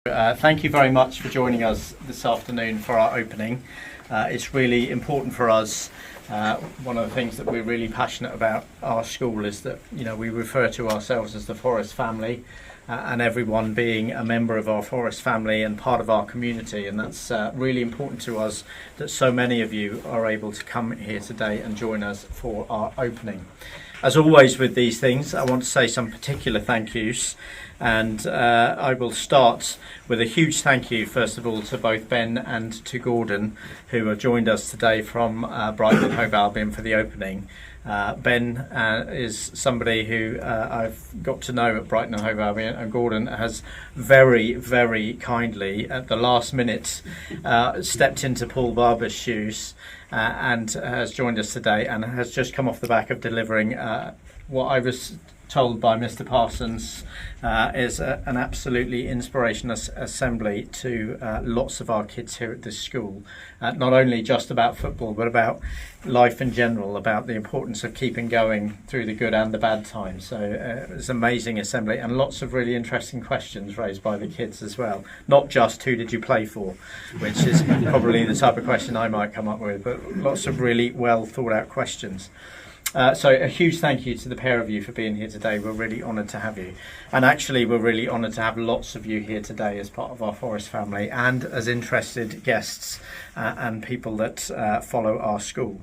Thank you very much for joining us this afternoon for our opening. It's really important for us. One of the things that we're really passionate about our school is that, we refer to ourselves as the Forest family, and everyone being a member of our Forest family and part of our community, and that's really important to us that so many of you are able to come here today and join us for our opening. As always with these things, I want to say some particular thank yous, and I will start with a huge thank you first of all to both Ben and to Gordon, who have joined us today from Brighton and Hove Albion for the opening. Ben is somebody who I've got to know at Brighton and Hove Albion, and Gordon has very, very kindly at the last minute stepped into Paul Barber's shoes and has joined us today, and has just come off the back of delivering what I was told by Mr. Parsons is an absolutely inspirational assembly to lots of our kids here at this school, not only just about football but about life in general, about the importance of keeping going through the good and the bad times. So it's an amazing assembly, and lots of really interesting questions raised by the kids as well, not just who did you play for, which is probably the type of question I might come up with, but lots of really well thought out questions. So a huge thank you to the pair of you for being here today. We're really honoured to have you, and actually we're really honoured to have lots of you here today as part of our Forest family and as interested guests and people that follow our school.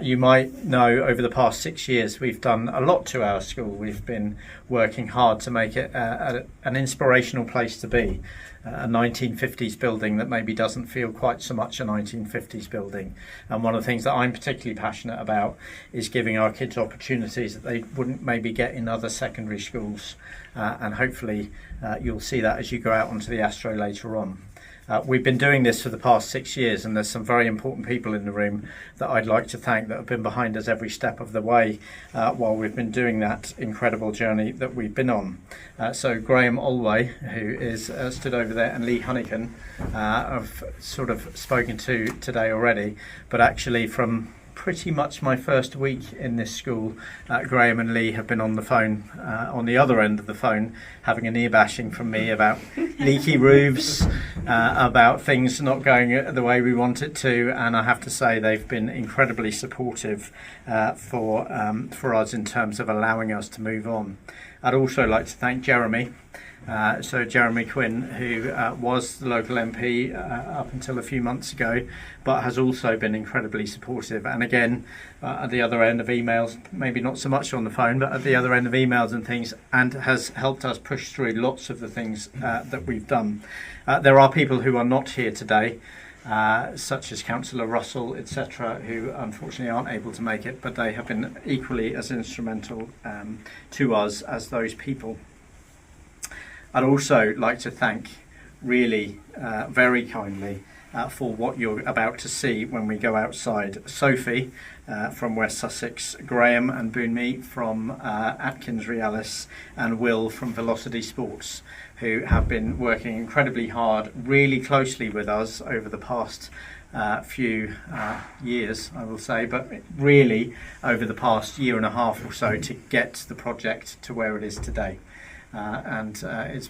You might know over the past 6 years we've done a lot to our school. We've been working hard to make it an inspirational place to be. A 1950s building that maybe doesn't feel quite so much a 1950s building. And one of the things that I'm particularly passionate about is giving our kids opportunities that they wouldn't maybe get in other secondary schools. And hopefully you'll see that as you go out onto the Astro later on. We've been doing this for the past 6 years, and there's some very important people in the room that I'd like to thank that have been behind us every step of the way while we've been doing that incredible journey that we've been on. So Graham Olway, who is stood over there, and Lee Honeycomb, I've sort of spoken to today already, but actually from pretty much my first week in this school, Graham and Lee have been on the phone, on the other end of the phone, having a ear bashing from me about leaky roofs, about things not going the way we want it to, and I have to say they've been incredibly supportive for us in terms of allowing us to move on. I'd also like to thank Jeremy. So Jeremy Quinn, who was the local MP up until a few months ago, but has also been incredibly supportive. And again, at the other end of emails, maybe not so much on the phone, but at the other end of emails and things, and has helped us push through lots of the things that we've done. There are people who are not here today, such as Councillor Russell, etc., who unfortunately aren't able to make it, but they have been equally as instrumental to us as those people. I'd also like to thank really very kindly for what you're about to see when we go outside. Sophie from West Sussex, Graham and Boonme from Atkins Realis, and Will from Velocity Sports, who have been working incredibly hard, really closely with us over the past few years, I will say, but really over the past year and a half or so to get the project to where it is today. It's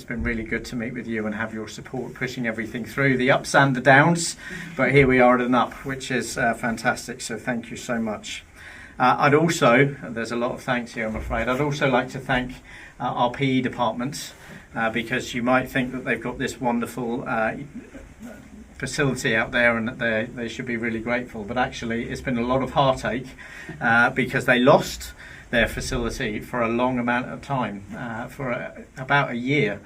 been really good to meet with you and have your support pushing everything through the ups and the downs, but here we are at an up, which is fantastic, so thank you so much. I'd also, there's a lot of thanks here I'm afraid, I'd also like to thank our PE department, because you might think that they've got this wonderful facility out there and that they should be really grateful, but actually it's been a lot of heartache because they lost their facility for a long amount of time. For about a year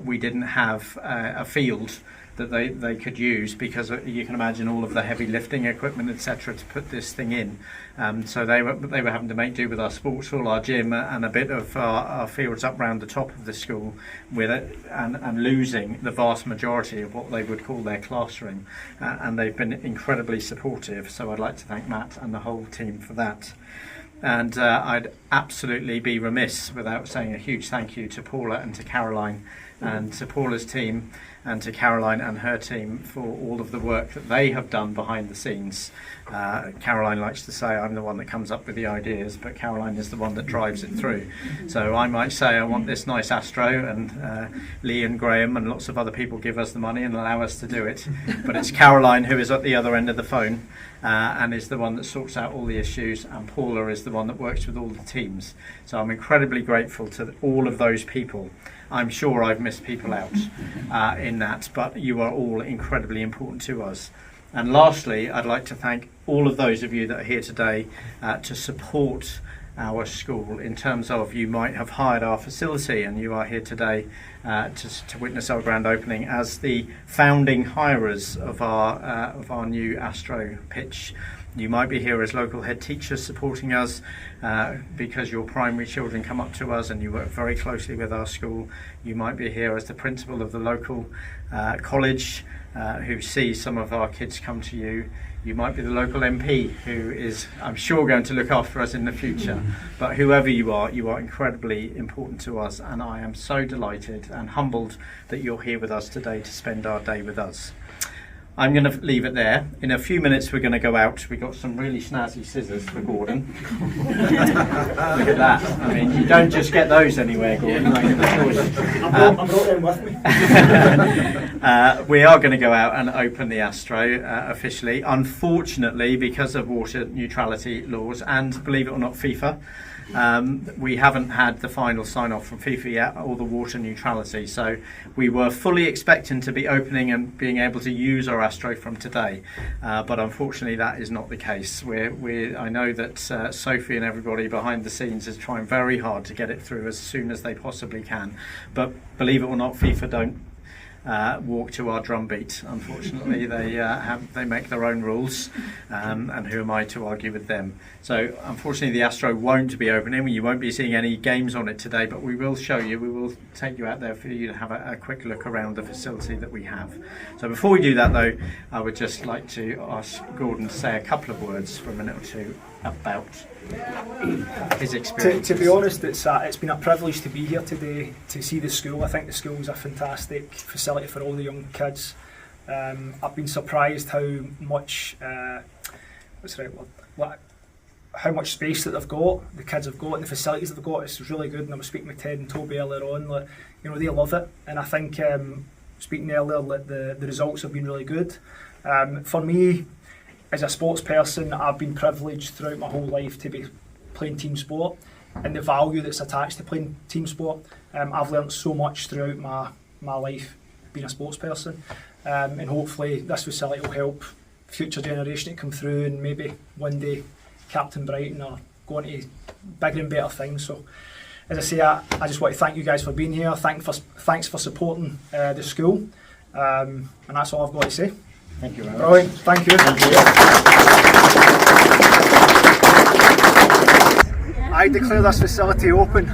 we didn't have a field that they could use, because you can imagine all of the heavy lifting equipment, etc., to put this thing in. So they were having to make do with our sports hall, our gym, and a bit of our fields up round the top of the school, with it, and losing the vast majority of what they would call their classroom. And they've been incredibly supportive, so I'd like to thank Matt and the whole team for that. And I'd absolutely be remiss without saying a huge thank you to Paula and to Caroline, and to Paula's team and to Caroline and her team for all of the work that they have done behind the scenes. Caroline likes to say I'm the one that comes up with the ideas, but Caroline is the one that drives it through. So I might say I want this nice Astro, and Lee and Graham and lots of other people give us the money and allow us to do it. But it's Caroline who is at the other end of the phone and is the one that sorts out all the issues, and Paula is the one that works with all the teams. So I'm incredibly grateful to all of those people. I'm sure I've missed people out in that, but you are all incredibly important to us. And lastly, I'd like to thank all of those of you that are here today to support our school, in terms of you might have hired our facility and you are here today to witness our grand opening as the founding hirers of our new Astro pitch. You might be here as local head teachers supporting us because your primary children come up to us and you work very closely with our school. You might be here as the principal of the local college who sees some of our kids come to you. You might be the local MP who is, I'm sure, going to look after us in the future. But whoever you are incredibly important to us, and I am so delighted and humbled that you're here with us today to spend our day with us. I'm going to leave it there. In a few minutes we're going to go out. We've got some really snazzy scissors for Gordon. Look at that. I mean, you don't just get those anywhere, Gordon. I brought them with me. We are going to go out and open the Astro officially. Unfortunately, because of water neutrality laws and, believe it or not, FIFA, we haven't had the final sign-off from FIFA yet, or the water neutrality. So we were fully expecting to be opening and being able to use our Astro from today, but unfortunately that is not the case. I know that Sophie and everybody behind the scenes is trying very hard to get it through as soon as they possibly can. But believe it or not, FIFA don't walk to our drumbeat. Unfortunately, they make their own rules, and who am I to argue with them? So unfortunately the Astro won't be opening. You won't be seeing any games on it today, but we will show you. We will take you out there for you to have a quick look around the facility that we have. So before we do that though, I would just like to ask Gordon to say a couple of words for a minute or two about his experience. To be honest, it's been a privilege to be here today to see the school. I think the school is a fantastic facility for all the young kids. I've been surprised how much how much space that they've got, the kids have got, and the facilities they've got. It's really good. And I was speaking with Ted and Toby earlier on. They love it, and I think speaking earlier, the results have been really good. For me, as a sports person, I've been privileged throughout my whole life to be playing team sport, and the value that's attached to playing team sport. I've learnt so much throughout my life being a sports person, and hopefully this facility will help future generation to come through and maybe one day captain Brighton or go on to bigger and better things. So as I say, I just want to thank you guys for being here. Thanks for supporting the school, and that's all I've got to say. Thank you very much. Brilliant. Thank you. I declare this facility open.